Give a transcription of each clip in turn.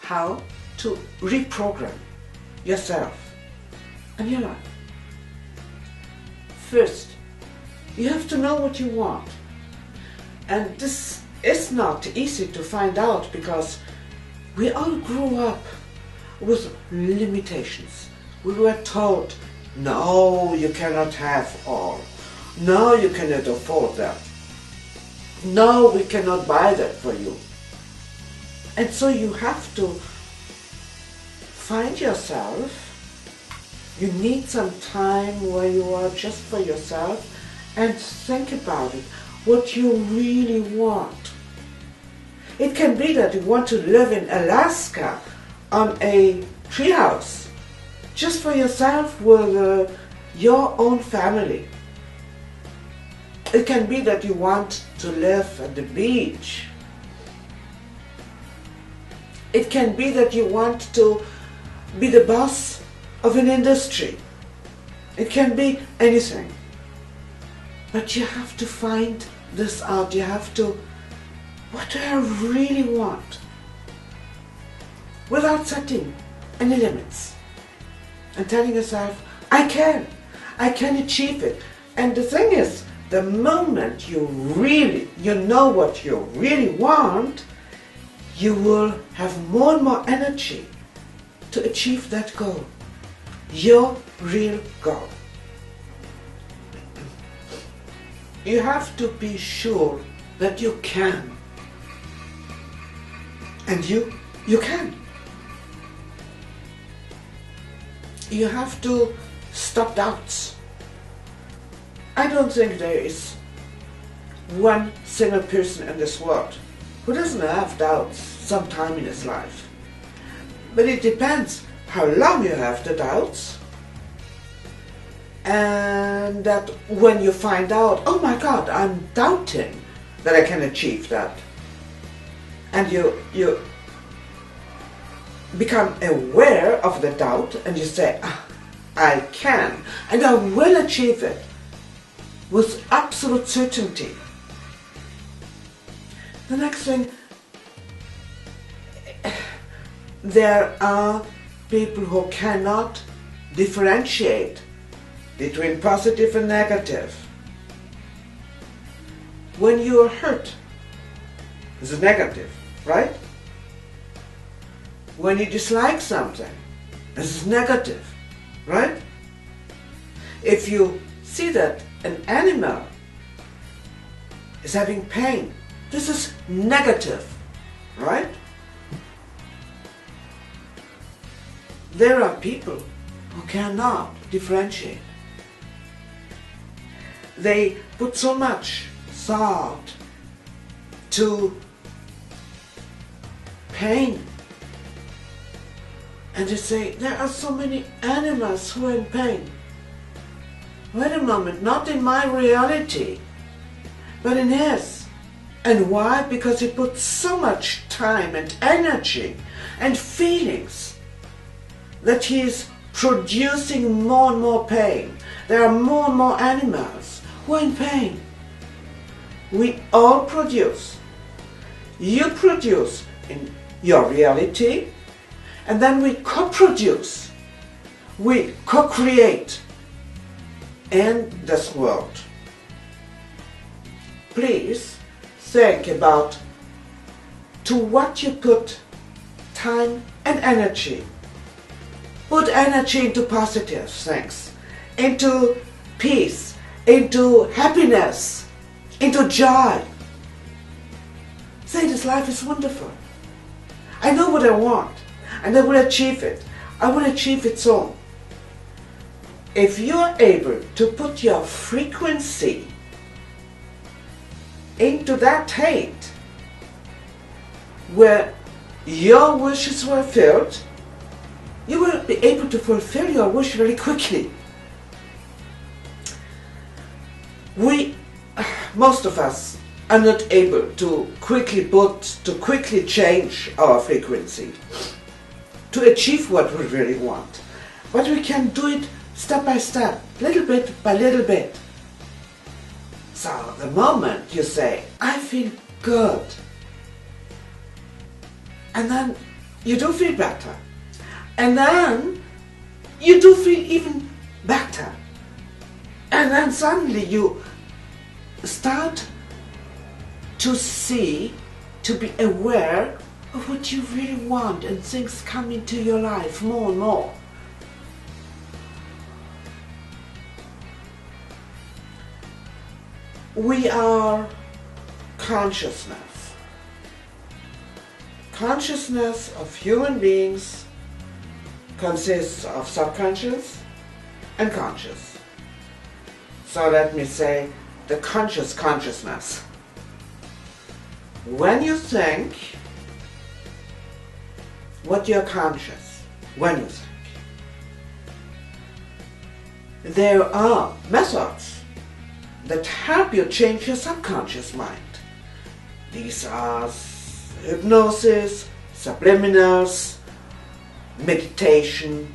how to reprogram yourself and your life. First, you have to know what you want. And this is not easy to find out because we all grew up with limitations. We were told, no, you cannot have all. No, you cannot afford that. No, we cannot buy that for you. And so you have to find yourself. You need some time where you are just for yourself and think about it, what you really want. It can be that you want to live in Alaska on a treehouse, just for yourself with your own family. It can be that you want to live at the beach. It can be that you want to be the boss of an industry. It can be anything. But you have to find this out. You have to, what do I really want? Without setting any limits. And telling yourself, I can achieve it. And the thing is, the moment you know what you really want, you will have more and more energy to achieve that goal. Your real goal. You have to be sure that you can. And you can. You have to stop doubts. I don't think there is one single person in this world who doesn't have doubts sometime in his life. But it depends how long you have the doubts, and that when you find out, oh my God, I'm doubting that I can achieve that, and you become aware of the doubt and you say, I can and I will achieve it with absolute certainty. The next thing, there are people who cannot differentiate between positive and negative. When you are hurt, this is negative, right? When you dislike something, this is negative, right? If you see that an animal is having pain, this is negative, right? There are people who cannot differentiate. They put so much thought to pain. And they say, there are so many animals who are in pain. Wait a moment, not in my reality, but in his. And why? Because he put so much time and energy and feelings that he is producing more and more pain. There are more and more animals who are in pain. We all produce. You produce in your reality, and then we co-produce. We co-create in this world. Please think about to what you put time and energy. Put energy into positive things, into peace, into happiness, into joy. Say, this life is wonderful. I know what I want, and I will achieve it. I will achieve it soon. If you are able to put your frequency into that state where your wishes were filled, you will be able to fulfill your wish very quickly. Most of us are not able to quickly change our frequency, to achieve what we really want. But we can do it step by step, little bit by little bit. So the moment you say, I feel good, and then you do feel better. And then you do feel even better. And then suddenly you start to see, to be aware of what you really want, and things come into your life more and more. We are consciousness. Consciousness of human beings consists of subconscious and conscious. So let me say the conscious consciousness. When you think, what you're conscious when you think. There are methods that help you change your subconscious mind. These are hypnosis, subliminals, meditation,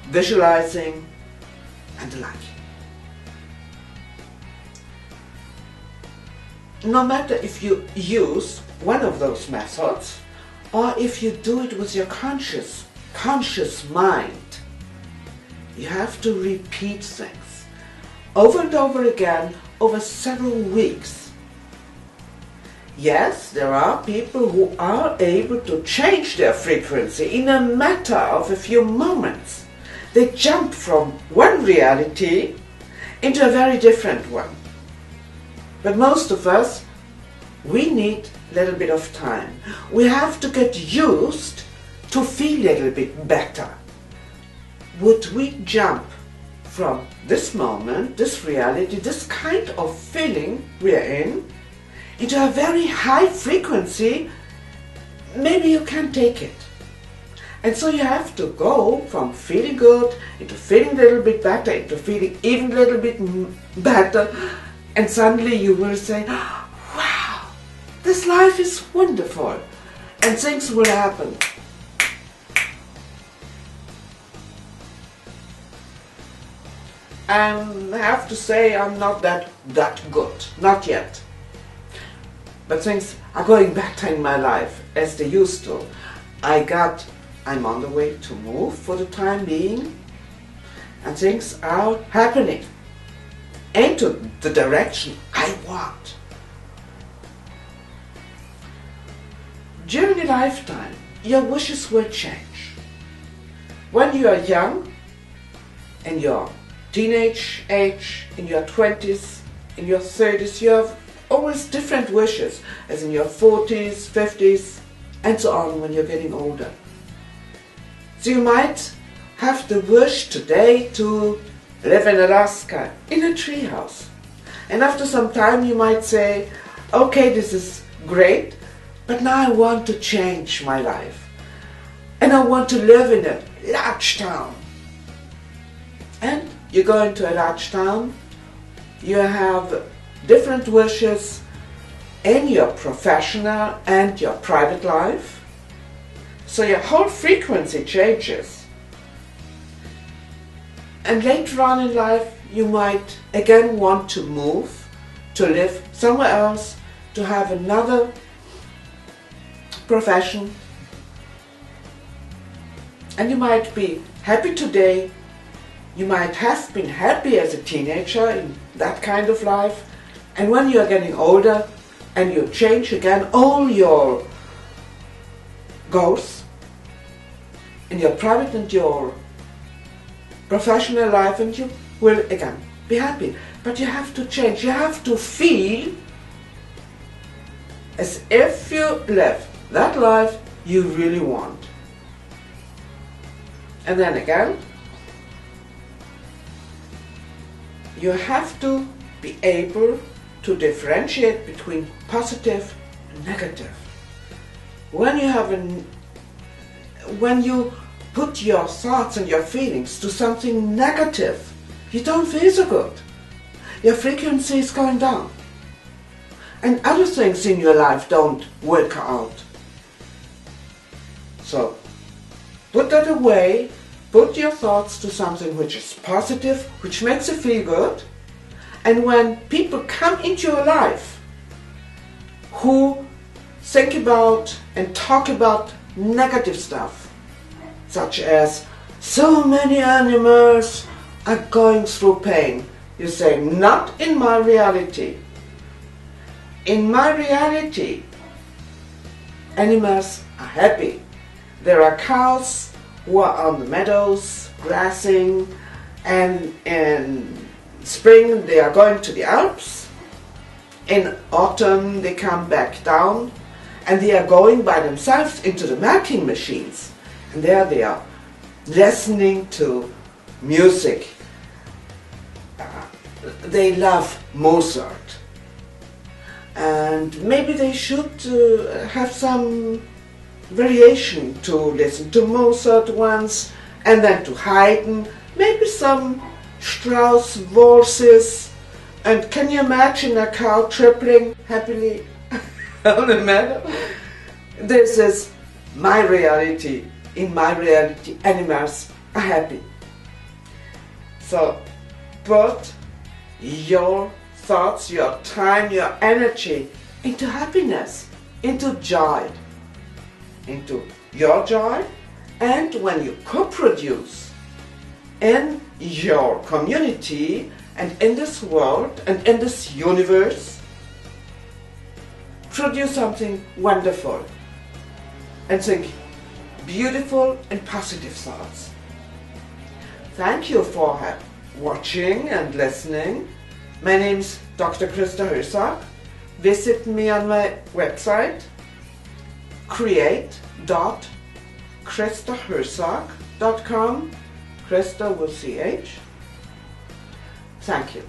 visualizing, and the like. No matter if you use one of those methods or if you do it with your conscious mind, you have to repeat things over and over again over several weeks. Yes, there are people who are able to change their frequency in a matter of a few moments. They jump from one reality into a very different one. But most of us, we need a little bit of time. We have to get used to feel a little bit better. Would we jump from this moment, this reality, this kind of feeling we're in, into a very high frequency, maybe you can take it. And so you have to go from feeling good into feeling a little bit better, into feeling even a little bit better, and suddenly you will say, wow, this life is wonderful, and things will happen. And I have to say I'm not that good, not yet. But things are going better in my life as they used to. I'm on the way to move for the time being, and things are happening into the direction I want. During a lifetime, your wishes will change. When you are young, in your teenage age, in your 20s, in your 30s, you have always different wishes, as in your 40s, 50s, and so on when you're getting older. So you might have the wish today to live in Alaska, in a treehouse. And after some time you might say, okay, this is great, but now I want to change my life. And I want to live in a large town. And you go into a large town, you have different wishes in your professional and your private life. So your whole frequency changes. And later on in life, you might again want to move, to live somewhere else, to have another profession. And you might be happy today. You might have been happy as a teenager in that kind of life. And when you are getting older and you change again all your goals in your private and your professional life, and you will again be happy. But you have to change. You have to feel as if you live that life you really want. And then again, you have to be able to differentiate between positive and negative. When you put your thoughts and your feelings to something negative, you don't feel so good. Your frequency is going down. And other things in your life don't work out. So, put that away, put your thoughts to something which is positive, which makes you feel good. And when people come into your life who think about and talk about negative stuff, such as so many animals are going through pain. You say, not in my reality. In my reality, animals are happy. There are cows who are on the meadows grassing, and in spring they are going to the Alps. In autumn they come back down and they are going by themselves into the milking machines. And there they are listening to music. They love Mozart. And maybe they should have some variation to listen to Mozart once, and then to Haydn, maybe some Strauss waltzes. And can you imagine a cow tripling happily on a meadow? This is my reality. In my reality, animals are happy. So put your thoughts, your time, your energy into happiness, into joy, into your joy. And when you co-produce in your community and in this world and in this universe, produce something wonderful and think beautiful and positive thoughts. Thank you for watching and listening. My name is Dr. Christa Hösak. Visit me on my website create.christahösak.com, Christa with CH. Thank you.